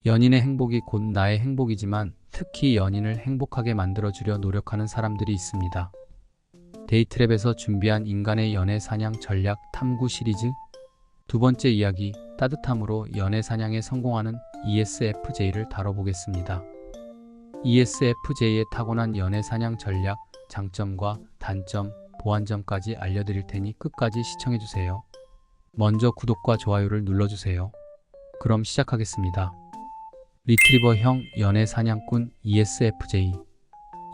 연인의 행복이 곧 나의 행복이지만 특히 연인을 행복하게 만들어주려 노력하는 사람들이 있습니다. 데이트랩에서 준비한 인간의 연애 사냥 전략 탐구 시리즈 두 번째 이야기, 따뜻함으로 연애 사냥에 성공하는 ESFJ를 다뤄보겠습니다. ESFJ의 타고난 연애 사냥 전략, 장점과 단점, 보완점까지 알려드릴 테니 끝까지 시청해주세요. 먼저 구독과 좋아요를 눌러주세요. 그럼 시작하겠습니다. 리트리버형 연애 사냥꾼 ESFJ.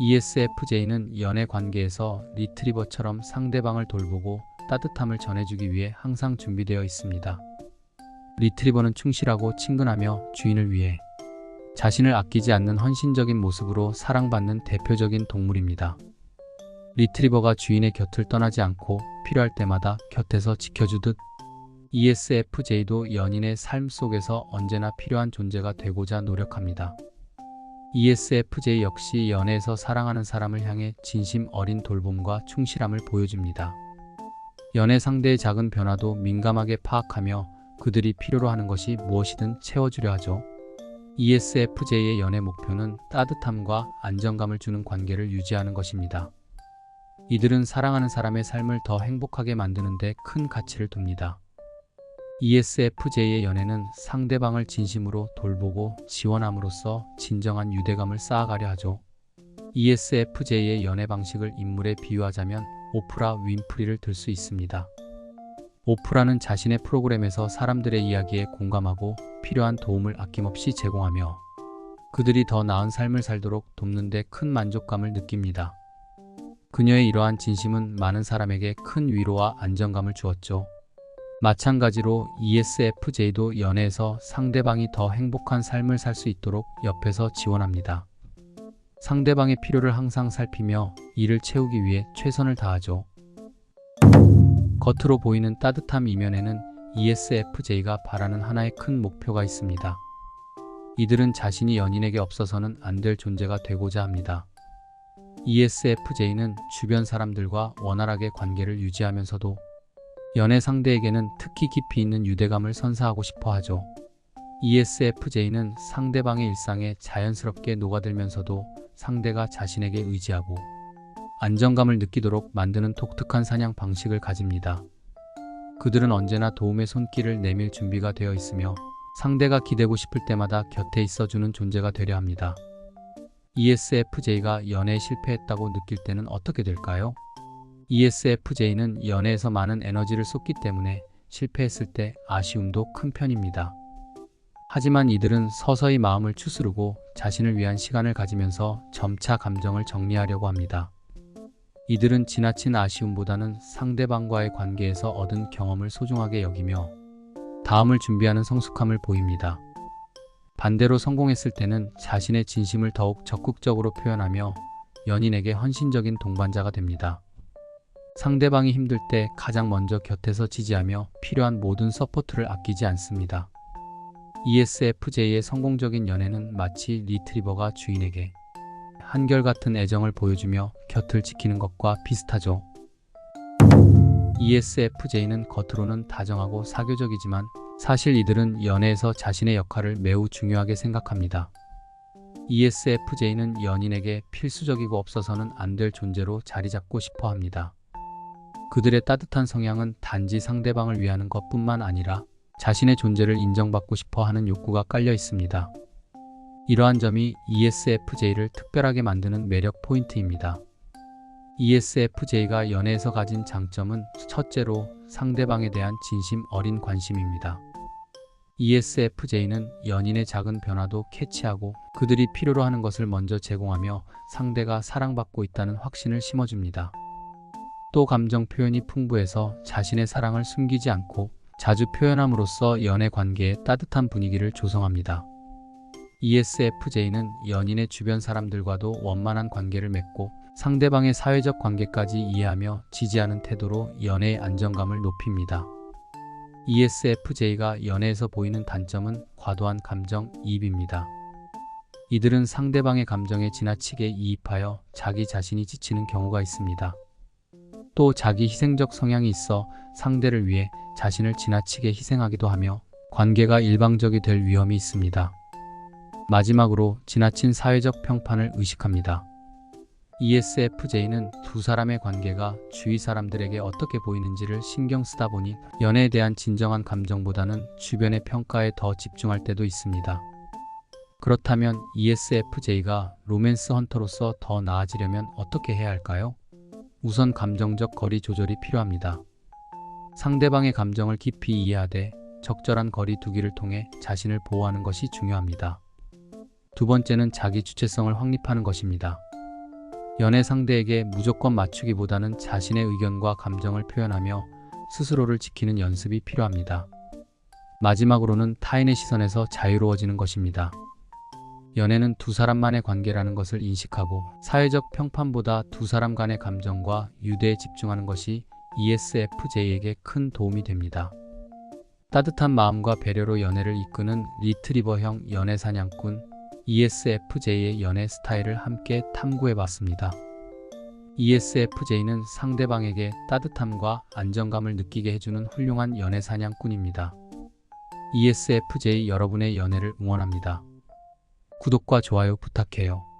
ESFJ는 연애 관계에서 리트리버처럼 상대방을 돌보고 따뜻함을 전해주기 위해 항상 준비되어 있습니다. 리트리버는 충실하고 친근하며 주인을 위해 자신을 아끼지 않는 헌신적인 모습으로 사랑받는 대표적인 동물입니다. 리트리버가 주인의 곁을 떠나지 않고 필요할 때마다 곁에서 지켜주듯 ESFJ도 연인의 삶 속에서 언제나 필요한 존재가 되고자 노력합니다. ESFJ 역시 연애에서 사랑하는 사람을 향해 진심 어린 돌봄과 충실함을 보여줍니다. 연애 상대의 작은 변화도 민감하게 파악하며 그들이 필요로 하는 것이 무엇이든 채워주려 하죠. ESFJ의 연애 목표는 따뜻함과 안정감을 주는 관계를 유지하는 것입니다. 이들은 사랑하는 사람의 삶을 더 행복하게 만드는 데 큰 가치를 둡니다. ESFJ의 연애는 상대방을 진심으로 돌보고 지원함으로써 진정한 유대감을 쌓아가려 하죠. ESFJ의 연애 방식을 인물에 비유하자면 오프라 윈프리를 들 수 있습니다. 오프라는 자신의 프로그램에서 사람들의 이야기에 공감하고 필요한 도움을 아낌없이 제공하며 그들이 더 나은 삶을 살도록 돕는 데 큰 만족감을 느낍니다. 그녀의 이러한 진심은 많은 사람에게 큰 위로와 안정감을 주었죠. 마찬가지로 ESFJ도 연애에서 상대방이 더 행복한 삶을 살 수 있도록 옆에서 지원합니다. 상대방의 필요를 항상 살피며 이를 채우기 위해 최선을 다하죠. 겉으로 보이는 따뜻함 이면에는 ESFJ가 바라는 하나의 큰 목표가 있습니다. 이들은 자신이 연인에게 없어서는 안 될 존재가 되고자 합니다. ESFJ는 주변 사람들과 원활하게 관계를 유지하면서도 연애 상대에게는 특히 깊이 있는 유대감을 선사하고 싶어 하죠. ESFJ는 상대방의 일상에 자연스럽게 녹아들면서도 상대가 자신에게 의지하고 안정감을 느끼도록 만드는 독특한 사냥 방식을 가집니다. 그들은 언제나 도움의 손길을 내밀 준비가 되어 있으며 상대가 기대고 싶을 때마다 곁에 있어주는 존재가 되려 합니다. ESFJ가 연애에 실패했다고 느낄 때는 어떻게 될까요? ESFJ는 연애에서 많은 에너지를 쏟기 때문에 실패했을 때 아쉬움도 큰 편입니다. 하지만 이들은 서서히 마음을 추스르고 자신을 위한 시간을 가지면서 점차 감정을 정리하려고 합니다. 이들은 지나친 아쉬움보다는 상대방과의 관계에서 얻은 경험을 소중하게 여기며 다음을 준비하는 성숙함을 보입니다. 반대로 성공했을 때는 자신의 진심을 더욱 적극적으로 표현하며 연인에게 헌신적인 동반자가 됩니다. 상대방이 힘들 때 가장 먼저 곁에서 지지하며 필요한 모든 서포트를 아끼지 않습니다. ESFJ의 성공적인 연애는 마치 리트리버가 주인에게 한결같은 애정을 보여주며 곁을 지키는 것과 비슷하죠. ESFJ는 겉으로는 다정하고 사교적이지만 사실 이들은 연애에서 자신의 역할을 매우 중요하게 생각합니다. ESFJ는 연인에게 필수적이고 없어서는 안 될 존재로 자리 잡고 싶어 합니다. 그들의 따뜻한 성향은 단지 상대방을 위하는 것뿐만 아니라 자신의 존재를 인정받고 싶어 하는 욕구가 깔려 있습니다. 이러한 점이 ESFJ를 특별하게 만드는 매력 포인트입니다. ESFJ가 연애에서 가진 장점은 첫째로 상대방에 대한 진심 어린 관심입니다. ESFJ는 연인의 작은 변화도 캐치하고 그들이 필요로 하는 것을 먼저 제공하며 상대가 사랑받고 있다는 확신을 심어줍니다. 또 감정 표현이 풍부해서 자신의 사랑을 숨기지 않고 자주 표현함으로써 연애 관계에 따뜻한 분위기를 조성합니다. ESFJ는 연인의 주변 사람들과도 원만한 관계를 맺고 상대방의 사회적 관계까지 이해하며 지지하는 태도로 연애의 안정감을 높입니다. ESFJ가 연애에서 보이는 단점은 과도한 감정이입입니다. 이들은 상대방의 감정에 지나치게 이입하여 자기 자신이 지치는 경우가 있습니다. 또 자기 희생적 성향이 있어 상대를 위해 자신을 지나치게 희생하기도 하며 관계가 일방적이 될 위험이 있습니다. 마지막으로 지나친 사회적 평판을 의식합니다. ESFJ는 두 사람의 관계가 주위 사람들에게 어떻게 보이는지를 신경 쓰다 보니 연애에 대한 진정한 감정보다는 주변의 평가에 더 집중할 때도 있습니다. 그렇다면 ESFJ가 로맨스 헌터로서 더 나아지려면 어떻게 해야 할까요? 우선 감정적 거리 조절이 필요합니다. 상대방의 감정을 깊이 이해하되 적절한 거리 두기를 통해 자신을 보호하는 것이 중요합니다. 두 번째는 자기 주체성을 확립하는 것입니다. 연애 상대에게 무조건 맞추기보다는 자신의 의견과 감정을 표현하며 스스로를 지키는 연습이 필요합니다. 마지막으로는 타인의 시선에서 자유로워지는 것입니다. 연애는 두 사람만의 관계라는 것을 인식하고 사회적 평판보다 두 사람 간의 감정과 유대에 집중하는 것이 ESFJ에게 큰 도움이 됩니다. 따뜻한 마음과 배려로 연애를 이끄는 리트리버형 연애 사냥꾼 ESFJ의 연애 스타일을 함께 탐구해봤습니다. ESFJ는 상대방에게 따뜻함과 안정감을 느끼게 해주는 훌륭한 연애 사냥꾼입니다. ESFJ 여러분의 연애를 응원합니다. 구독과 좋아요 부탁해요.